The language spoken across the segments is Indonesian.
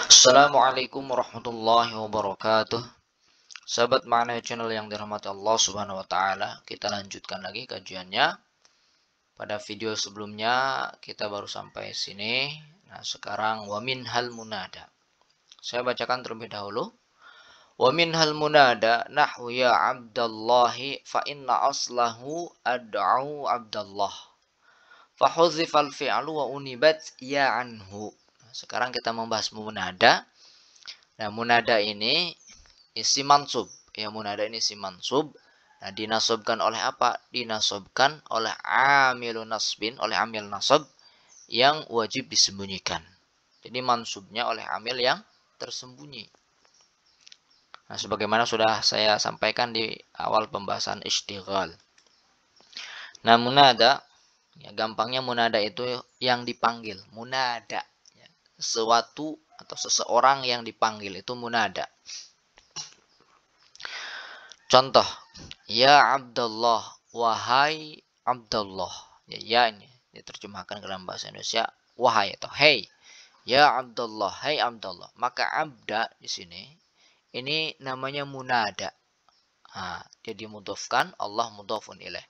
Assalamualaikum warahmatullahi wabarakatuh. Sahabat Makna Channel yang dirahmati Allah Subhanahu wa taala, kita lanjutkan lagi kajiannya. Pada video sebelumnya kita baru sampai sini. Nah, sekarang wa minhal munada. Saya bacakan terlebih dahulu. Wa minhal munada nahwu ya Abdallahi fa inna aslahu ad'u Abdallah. Fa hudzifal fi'lu wa unibat ya anhu. Nah, sekarang kita membahas munada. Nah, munada ini isi mansub. Ya, munada ini isi mansub. Nah, dinasobkan oleh apa? Dinasobkan oleh amilun nasbin, oleh amil nasab yang wajib disembunyikan. Jadi mansubnya oleh amil yang tersembunyi. Nah, sebagaimana sudah saya sampaikan di awal pembahasan istighal. Nah, munada, ya gampangnya munada itu yang dipanggil. Munada. Ya, sesuatu atau seseorang yang dipanggil itu munada. Contoh, ya Abdullah, wahai Abdullah. Ya ini diterjemahkan ke dalam bahasa Indonesia, wahai atau hey. Ya Abdullah, hai Abdullah. Maka abda di sini ini namanya munada. Nah, dia dimudhofkan, Allah mudhofun ilaih.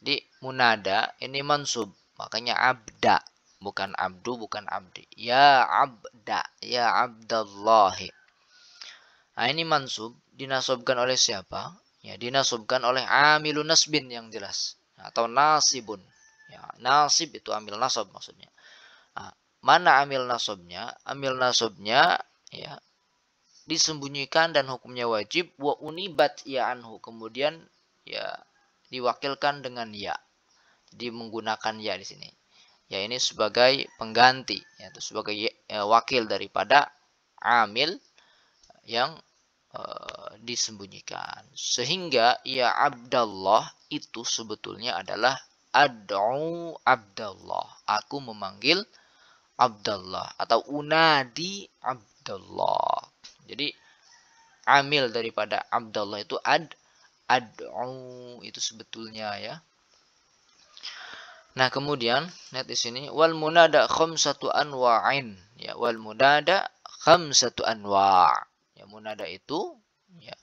Di munada ini mansub, makanya abda, bukan abdu, bukan abdi. Ya abda, ya Abdullahi. Nah, ini mansub dinasobkan oleh siapa? Ya, dinasobkan oleh amilun nasbin yang jelas, atau nasibun. Ya, nasib itu amil nasab maksudnya. Nah, mana amil nasabnya? Amil nasabnya ya disembunyikan dan hukumnya wajib, wa unibat ya anhu, kemudian ya diwakilkan dengan ya. Jadi menggunakan ya di sini. Ya, ini sebagai pengganti, ya, itu sebagai wakil daripada amil yang disembunyikan. Sehingga ya Abdallah itu sebetulnya adalah ad'u Abdallah. Aku memanggil Abdallah atau unadi Abdallah. Jadi amil daripada Abdallah itu ad'u itu sebetulnya ya. Nah, kemudian lihat di sini wal munada khamsatu anwa'in. Ya, wal munada khamsatu anwa'. Ya, munada itu ya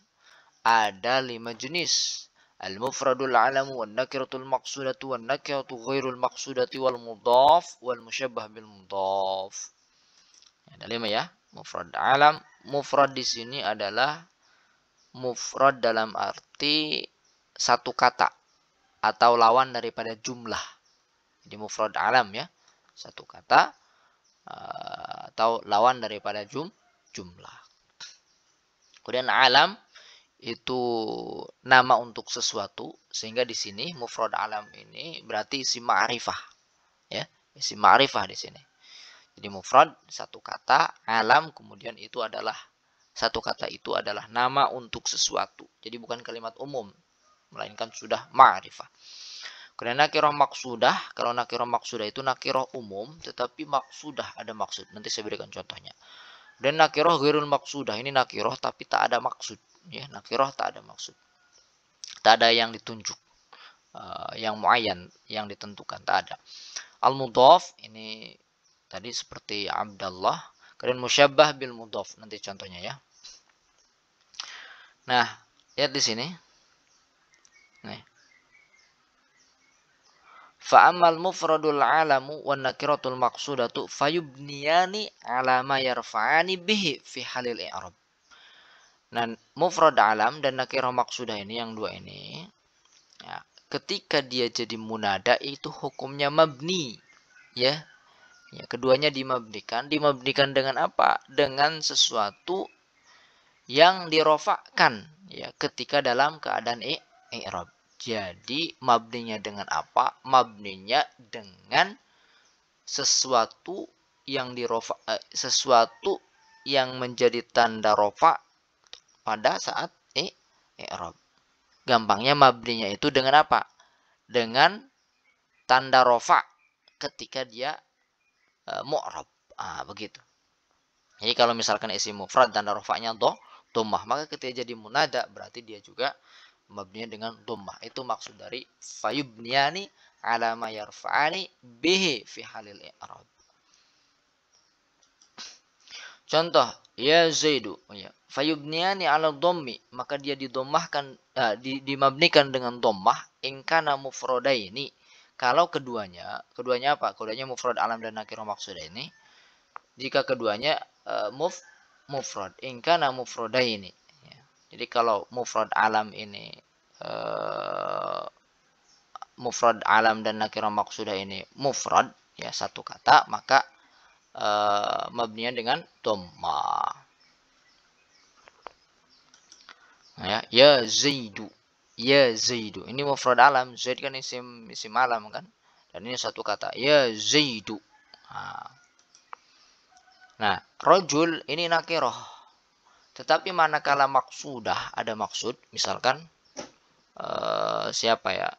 ada 5 jenis. Al-mufradul alamu wan nakiratul maqsudatu wan nakiratu ghairul maqsudati wal mudhaf wal musyabbah bil mudhaf. Ada 5 ya. Mufrad alam, mufrad di sini adalah mufrad dalam arti satu kata atau lawan daripada jumlah. Jadi mufrad alam ya, satu kata atau lawan daripada jumlah. Kemudian alam itu nama untuk sesuatu, sehingga di sini mufrad alam ini berarti isim ma'rifah ya, isim ma'rifah di sini. Jadi mufrad satu kata, alam kemudian itu adalah satu kata itu adalah nama untuk sesuatu. Jadi bukan kalimat umum, melainkan sudah ma'rifah. Kemudian nakirah maksudah, kalau nakirah maksudah itu nakirah umum tetapi maksudah ada maksud. Nanti saya berikan contohnya. Dan nakirah ghairul maksudah, ini nakirah tapi tak ada maksud. Ya, nakirah tak ada maksud. Tak ada yang ditunjuk. Yang muayyan, yang ditentukan, tak ada. Al-mudhaf ini tadi seperti Abdallah. Kemudian musyabbah bil mudhaf, nanti contohnya ya. Nah, lihat di sini. Nih. Fa'amal mufradul alamu wan nakiratul maqsudatu fayubniyani ala ma yarfa'ani bihi fi halil i'rab. Nah, mufrad alam dan nakirah maksudah ini yang dua ini ya, ketika dia jadi munada itu hukumnya mabni ya. Ya, keduanya dimabnikan dengan apa? Dengan sesuatu yang dirofakkan ya ketika dalam keadaan i'rab. Jadi mabninya dengan apa? Mabninya dengan sesuatu yang sesuatu yang menjadi tanda rofa pada saat i'rab. Gampangnya mabninya itu dengan apa? Dengan tanda rofa ketika dia mu'rab. Begitu. Jadi kalau misalkan isim mufrad tanda rofanya dhammah, maka ketika jadi munada berarti dia juga mabninya dengan dhammah. Itu maksud dari fayubniyani ala ma yarfa'ani bihi fi halil i'rab. Contoh, ya Zaidu, ya. Fayubniyani ala dhammi, maka dia didomahkan, dimabnikan dengan dhammah in kana mufradaini. Kalau keduanya apa? Keduanya mufrad alam dan nakirah maqsudah ini. Jika keduanya mufrad, in kana mufradaini. Ya. Jadi kalau mufrad alam ini mufrad alam dan nakirah maqsudah ini mufrad, ya satu kata, maka mabninya dengan dhammah. Ya Zaidu. Ya Zaidu. Ini mufrad alam. Zaid kan isim alam kan. Dan ini satu kata. Ya Zaidu. Nah, rojul ini nakiroh. Tetapi manakala maksudah, ada maksud. Misalkan, siapa ya?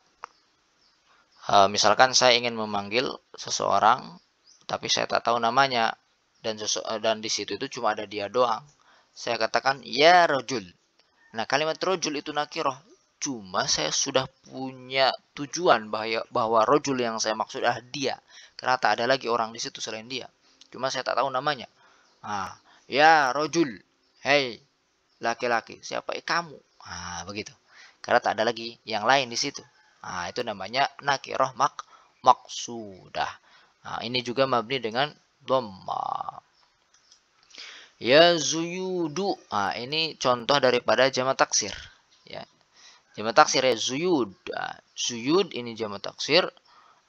Misalkan saya ingin memanggil seseorang, tapi saya tak tahu namanya. Dan di situ itu cuma ada dia doang. Saya katakan, ya rojul. Nah, kalimat rojul itu nakiroh. Cuma saya sudah punya tujuan bahwa rojul yang saya maksud adalah dia. Karena tak ada lagi orang di situ selain dia. Cuma saya tak tahu namanya. Ya rojul. Hei, laki-laki. Siapa? Kamu. Begitu. Karena tak ada lagi yang lain di situ. Itu namanya nakiroh maksudah. Ini juga mabni dengan dhamma. Ya zuyudu. Ini contoh daripada jamak taksir. Ya. Jamak taksir ya zuyud. Zuyud ini jamak taksir.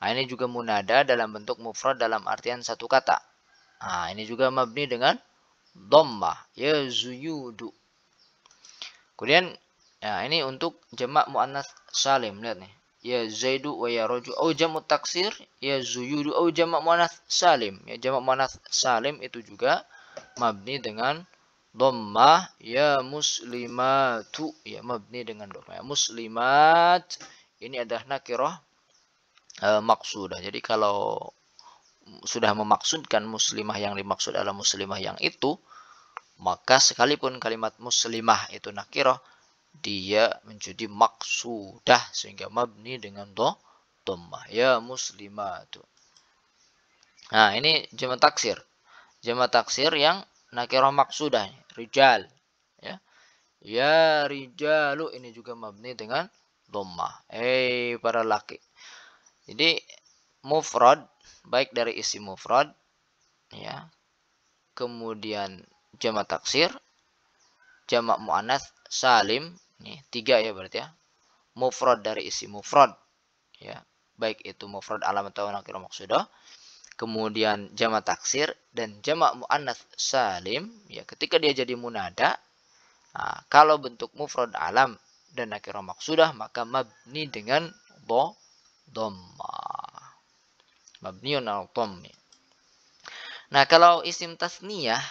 Ini juga munada dalam bentuk mufrad dalam artian satu kata. Ini juga mabni dengan dhammah. Ya zuyudu. Kemudian ini untuk jamak muannats salim. Lihat nih. Ya zaidu wa ya rajul. Jamak taksir ya zuyudu. Jamak muannats salim. Ya jamak muannats salim itu juga mabni dengan dhammah. Ya muslimatu, ya mabni dengan dhammah. Ya muslimat ini adalah nakirah maksudah. Jadi kalau sudah memaksudkan muslimah, yang dimaksud adalah muslimah yang itu, maka sekalipun kalimat muslimah itu nakirah, dia menjadi maksudah sehingga mabni dengan dhammah. Ya muslimatu. Nah, ini jamak taksir. Jamak taksir yang nakirah maksudah, rijal. Ya rijalu ini juga mabni dengan dhammah. Para laki. Jadi mufrad baik dari isim mufrad, ya. Kemudian jamak taksir, jamak muannats salim, nih 3 ya berarti ya. Mufrad dari isim mufrad, ya. Baik itu mufrad alam atau nakirah maksudah. Kemudian jamak taksir dan jamak muannats salim, ya ketika dia jadi munada, kalau bentuk mufrad alam dan nakirah maksudah maka mabni dengan dhammah. Mabniun al dhammi. Nah, kalau isim tasniyah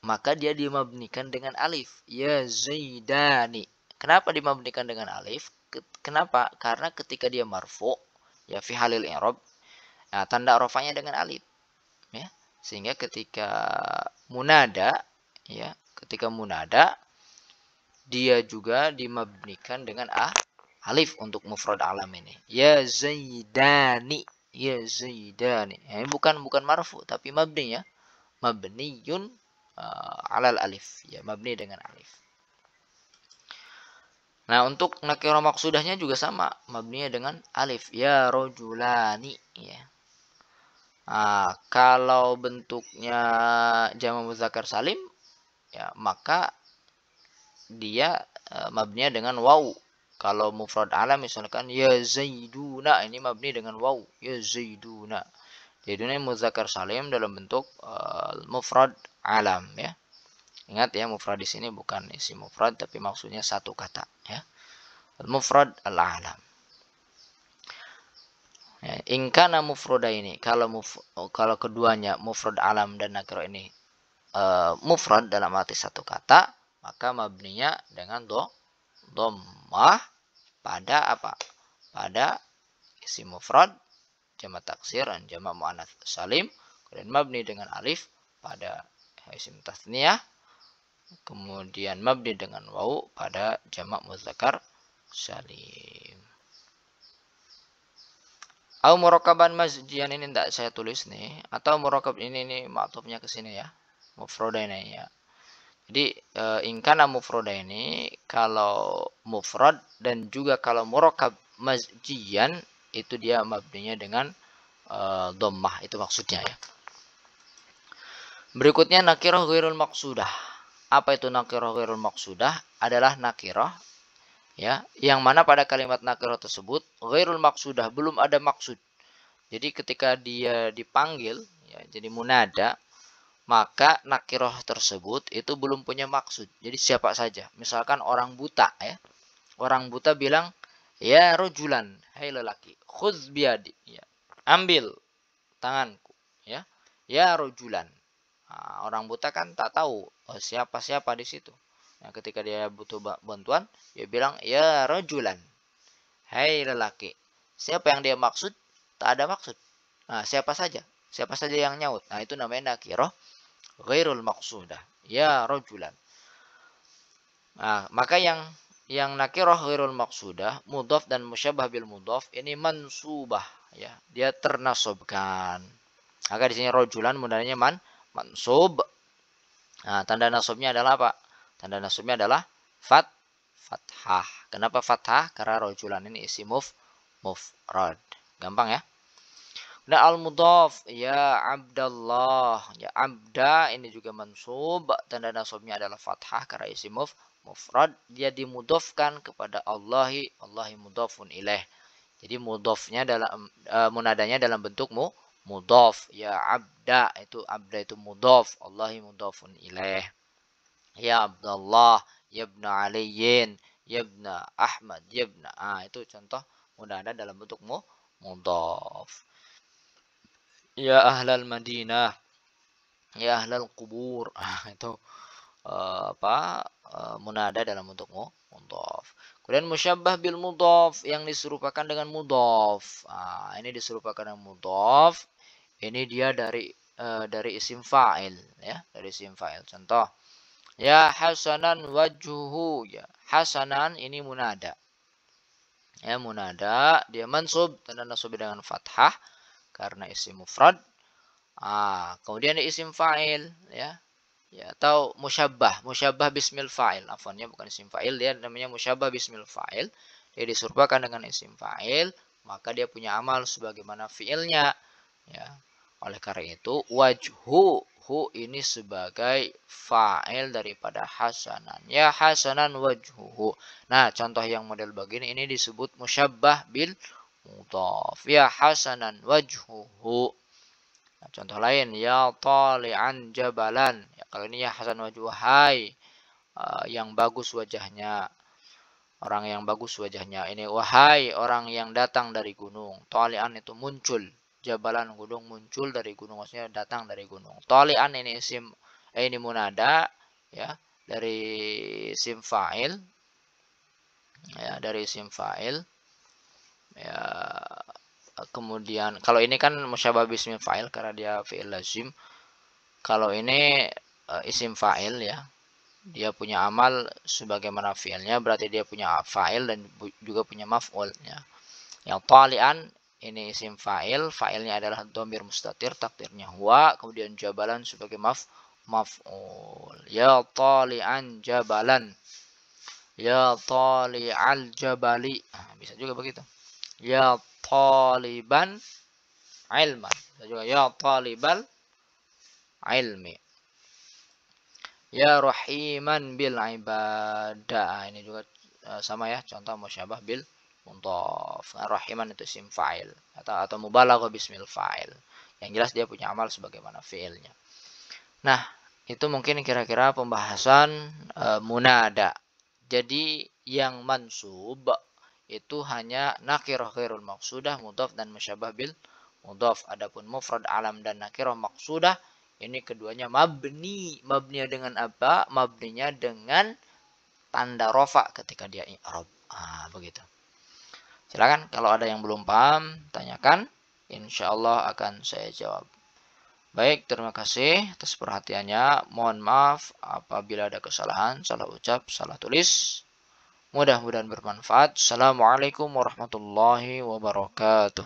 maka dia dimabnikan dengan alif. Ya zaidani. Kenapa dimabnikan dengan alif? Kenapa? Karena ketika dia marfu, ya fi halil i'rab, tanda rafanya dengan alif, ya. Sehingga ketika munada, ya, dia juga dimabnikan dengan alif untuk mufrad alam ini. Ya zaidani, ya zaidani. Ini bukan marfu tapi mabni, ya. Mabniyun alal alif, ya, mabni dengan alif. Nah, untuk nakirah maksudahnya juga sama, mabninya dengan alif. Ya rojulani, ya. Kalau bentuknya jamak muzakkar salim, ya, maka dia mabninya dengan waw. Kalau mufrad alam misalkan ya zaiduna, ini mabni dengan waw. Ya zaiduna. Zaiduna muzakkar salim dalam bentuk mufrad alam, ya. Ingat ya, mufrad di sini bukan isim mufrad tapi maksudnya satu kata, ya. Mufrad al-alam. Ya, in kana mufrada ini, kalau keduanya mufrad alam dan nakirah ini mufrad dalam arti satu kata, maka mabninya dengan dhammah pada apa? Pada isim mufrad, jamak taksir dan jamak muannats salim, kemudian mabni dengan alif pada isim tasniyah, kemudian mabni dengan waw pada jamak muzakkar salim. Au murakaban mazjian ini tidak saya tulis nih, atau murakab ini nih maktubnya ke sini, ya. Mufradaini ya. Jadi in kana mufradaini, kalau mufrad dan juga kalau murakkab mazjiyan itu dia mabninya dengan dhammah, itu maksudnya ya. Berikutnya nakirah ghairul maqsudah. Apa itu nakirah ghairul maqsudah? Adalah nakirah ya, yang mana pada kalimat nakirah tersebut ghairul maqsudah, belum ada maksud. Jadi ketika dia dipanggil ya, jadi munada, maka nakirah tersebut itu belum punya maksud. Jadi siapa saja. Misalkan orang buta ya. Orang buta bilang, "Ya rojulan, hai lelaki, khudz biyadi." Ya. Ambil tanganku ya. Ya rojulan. Nah, orang buta kan tak tahu siapa-siapa di situ. Nah, ketika dia butuh bantuan, dia bilang, "Ya rojulan, hai lelaki." Siapa yang dia maksud? Tak ada maksud. Nah, siapa saja? Siapa saja yang nyaut. Nah, itu namanya nakirah ghairul maqsudah. Ya rojulan. Nah, maka yang nakirah ghairul maqsudah, mudhaf dan musyabbah bil mudhaf ini mansubah ya. Dia ternasabkan. Maka di sini rojulan mudahnya mansub. Nah, tanda nasabnya adalah apa? Tanda nasabnya adalah fathah. Kenapa fathah? Karena rojulan ini isi mufrad. Gampang ya? Nah, al-mudhaf ya Abdallah. Ya abda ini juga mansub. Tanda nasabnya adalah fathah karena isi mufrad. Dia dimudhafkan kepada Allahi. Allahi mudhafun ilaih. Jadi mudhafnya dalam munadanya dalam bentuk mudhaf. Ya abda itu mudhaf. Allahi mudhafun ilaih. Ya Abdullah, ya ibn Aliyin, ya ibn Ahmad, ya ibn. Itu contoh munada dalam bentuk mudhaf. Ya ahlal Madinah, ya ahlal kubur. Itu munada dalam bentuk mudhaf. Kemudian musyabbah bil mudhaf yang diserupakan dengan mudhaf. Ini diserupakan dengan mudhaf. Ini dia dari isim fa'il ya, dari isim fa'il. Contoh, ya hasanan wajhuhu ya. Hasanan ini munada. Ya, munada dia mansub, tanda nasab dengan fathah karena isim mufrad. Kemudian isim fa'il ya. Ya, atau musyabbah bismil fa'il. Afwannya bukan isim fa'il, dia namanya musyabbah bismil fa'il. Dia diserupakan dengan isim fa'il, maka dia punya amal sebagaimana fi'ilnya. Ya. Oleh karena itu, wajhu ini sebagai fa'il daripada hasanan. Ya hasanan wajhuhu. Nah, contoh yang model begini ini disebut musyabbah bil mudhaf. Ya hasanan wajhuhu. Nah, contoh lain, ya tali'an jabalan. Ya, kalau ini ya hasan wajhu, hai yang bagus wajahnya. Orang yang bagus wajahnya. Ini wahai orang yang datang dari gunung. Tali'an itu muncul. Jabalan gunung, muncul dari gunung, maksudnya datang dari gunung. Tali'an ini ini munada ya, dari isim fa'il. Ya, dari isim fa'il. Ya, kemudian kalau ini kan musyabbah bismil fa'il karena dia fi'il lazim. Kalau ini isim fa'il ya, dia punya amal sebagaimana fi'ilnya, berarti dia punya fa'il dan juga punya maf'ul ya. Yang talian ini isim fa'il, fa'ilnya adalah dhamir mustatir, takdirnya huwa, kemudian jabalan sebagai maf'ul. Ya talian jabalan. Ya tali'al jabali. Bisa juga begitu. Ya taliban ilman. Bisa juga ya talibal ilmi. Ya rahiman bil ibadah. Ini juga sama ya, contoh musyabah bil mudhaf. Rahiman itu isim fa'il atau mubalaghah bismil fa'il. Yang jelas dia punya amal sebagaimana fi'ilnya. Nah, itu mungkin kira-kira pembahasan munada. Jadi yang mansub itu hanya nakirah ghairul maqsudah, mudhaf dan musyabah bil mudhaf. Adapun mufrad alam dan nakirah maqsudah ini keduanya mabni. Mabninya dengan apa? Mabninya dengan tanda rofa ketika dia i'rab. Begitu. Silakan kalau ada yang belum paham, tanyakan. Insyaallah akan saya jawab. Baik, terima kasih atas perhatiannya. Mohon maaf apabila ada kesalahan, salah ucap, salah tulis. Mudah-mudahan bermanfaat. Assalamualaikum warahmatullahi wabarakatuh.